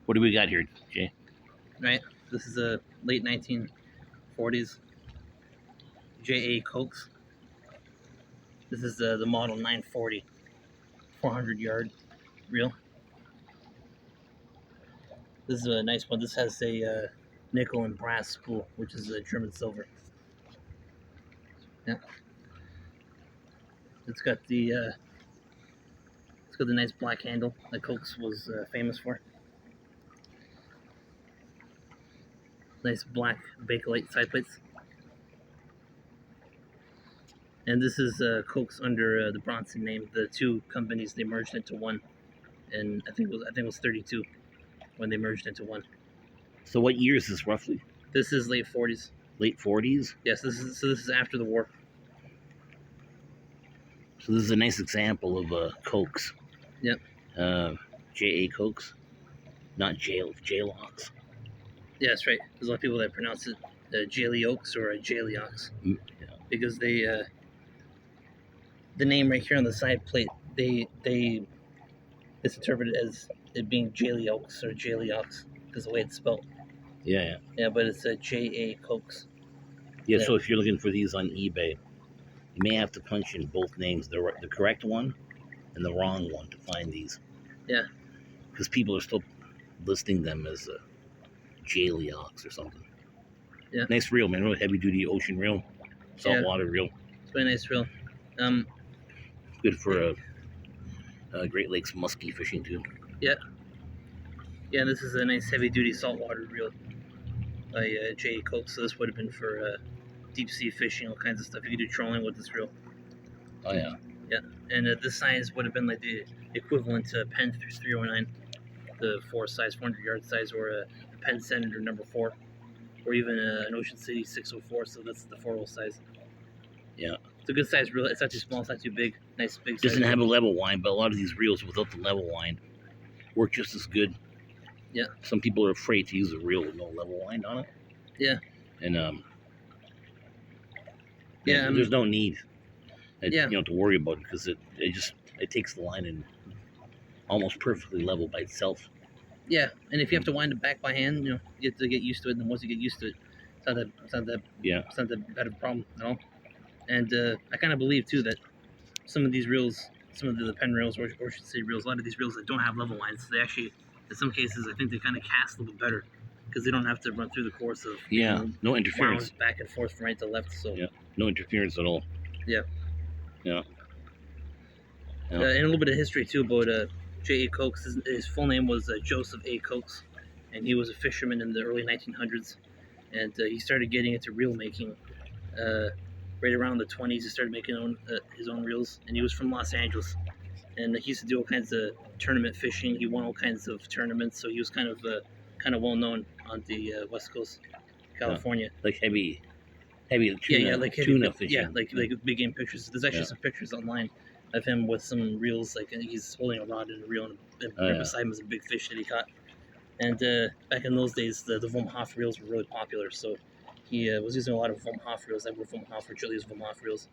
What do we got here, Jay? Right. This is a late 1940s J.A.Coxe. This is the model 940 400-yard reel. This is a nice one. This has a nickel and brass spool, which is a German silver. Yeah. It's got the nice black handle that Coxe was famous for. Nice black Bakelite side plates. And this is Coxe under the Bronson name. The two companies, they merged into one, and I think it was 32 when they merged into one. So what year is this roughly? This is late 40s. Late 40s? Yes, this is after the war. So this is a nice example of Coxe. Yep. J.A.Coxe, not J.A.Coxe. Yeah, that's right. There's a lot of people that pronounce it J.A.Coxe or J.A.Coxe Yeah. because they the name right here on the side plate it's interpreted as it being J.A.Coxe or J.A.Coxe because the way it's spelled. Yeah. Yeah, but it's a J.A.Coxe. Yeah, so if you're looking for these on eBay, you may have to punch in both names, the correct one and the wrong one to find these. Yeah. Because people are still listing them as a J.A.Coxe or something. Yeah. Nice reel, man. Really heavy duty ocean reel, saltwater reel. It's a very nice reel. Good for Great Lakes muskie fishing too. Yeah. Yeah, this is a nice heavy duty saltwater reel by J.A.Coxe. So this would have been for deep sea fishing, all kinds of stuff. You could do trolling with this reel. Oh yeah. Yeah, and this size would have been like the equivalent to a Penn 309, the 400-yard size, or a Penn Senator number 4, or even an Ocean City 604. So that's the 4-hole size. Yeah. It's a good size reel. It's not too small. It's not too big. Nice big size. Doesn't have a level wind, but a lot of these reels without the level wind work just as good. Yeah. Some people are afraid to use a reel with no level wind on it. Yeah. And there's no need. To worry about it because it takes the line and almost perfectly level by itself. Yeah, and if you have to wind it back by hand, you have to get used to it. And once you get used to it, it's not that bad of a problem at all. And I kind of believe too that some of these reels, some of the Penn reels or Ocean City reels, a lot of these reels that don't have level lines, they actually, in some cases, I think they kind of cast a little bit better because they don't have to run through the course of no interference back and forth from right to left. So no interference at all. Yeah. And a little bit of history too about J.A.Coxe. His full name was Joseph A. Coxe, and he was a fisherman in the early 1900s, and he started getting into reel making right around the 20s. He started making his own reels, and he was from Los Angeles, and he used to do all kinds of tournament fishing. He won all kinds of tournaments, so he was kind of well known on the West Coast, California. Like heavy tuna, like heavy, tuna fishing. Yeah, like big game pictures. There's actually some pictures online of him with some reels, like he's holding a rod and a reel, and beside him is a big fish that he caught. And back in those days, the Vom Hoff reels were really popular, so he was using a lot of Vom Hoff reels that were Vom Hoff or Julius Vom Hoff reels.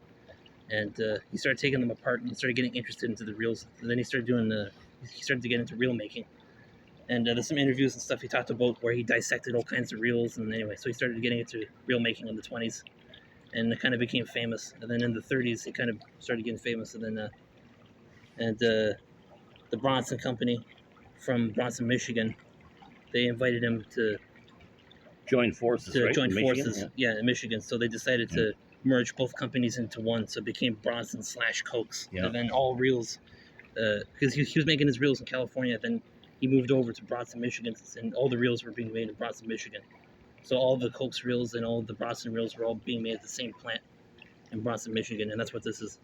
And he started taking them apart and he started getting interested into the reels. And then he started to get into reel making. And there's some interviews and stuff he talked about where he dissected all kinds of reels. And anyway, so he started getting into reel making in the 20s. And it kind of became famous. And then in the 30s, he kind of started getting famous. And then the Bronson Company from Bronson, Michigan, they invited him to join forces. In Michigan. So they decided to merge both companies into one. So it became Bronson / Coxe. And then all reels, because he was making his reels in California. Then he moved over to Bronson, Michigan, and all the reels were being made in Bronson, Michigan. So all the Coxe reels and all the Bronson reels were all being made at the same plant in Bronson, Michigan, and that's what this is.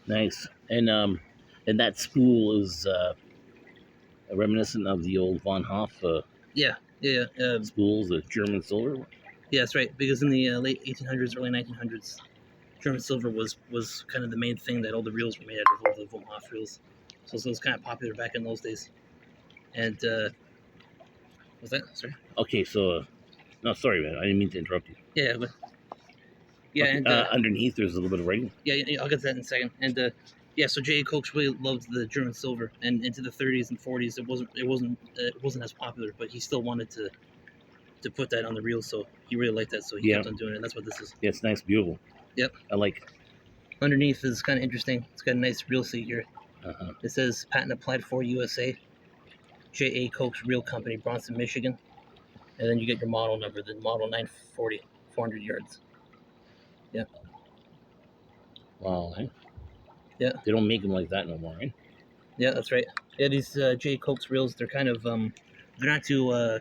Nice. And that spool is reminiscent of the old Von Hoff spools, the German silver. Yeah, that's right. Because in the late 1800s, early 1900s, German silver was kind of the main thing that all the reels were made out of, all the Von Hoff reels. So it was kind of popular back in those days. And was that? Sorry. Okay, so no, sorry, man. I didn't mean to interrupt you. Yeah, but and underneath there's a little bit of writing. Yeah, I'll get to that in a second. And Yeah, so J.A.Coxe really loved the German silver, and into the 30s and 40s, it wasn't as popular, but he still wanted to put that on the reel, so he really liked that, so he kept on doing it. And that's what this is. Yeah, it's nice, beautiful. Yep. I like it. Underneath is kind of interesting. It's got a nice reel seat here. Uh-huh. It says patent applied for USA. J.A.Coxe Reel Company, Bronson, Michigan. And then you get your model number, the model 940, 400 yards. Yeah. Wow. Eh? Yeah. They don't make them like that no more, right? Yeah, that's right. Yeah, these J.A.Coxe reels, they're kind of they're not too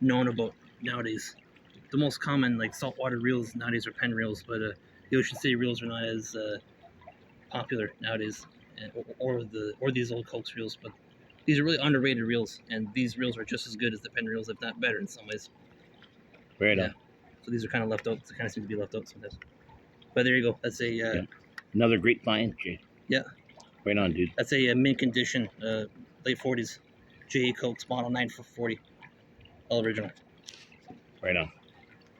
known about nowadays. The most common like saltwater reels nowadays are Penn reels, but the Ocean City reels are not as popular nowadays, or these old Coxe reels. But these are really underrated reels, and these reels are just as good as the Penn reels, if not better in some ways. Right on. So these are kind of left out. They kind of seem to be left out sometimes. But there you go. That's a another great find, Jay. Yeah. Right on, dude. That's a mint condition, late 40s, J.A.Coxe model 940, all original. Right on.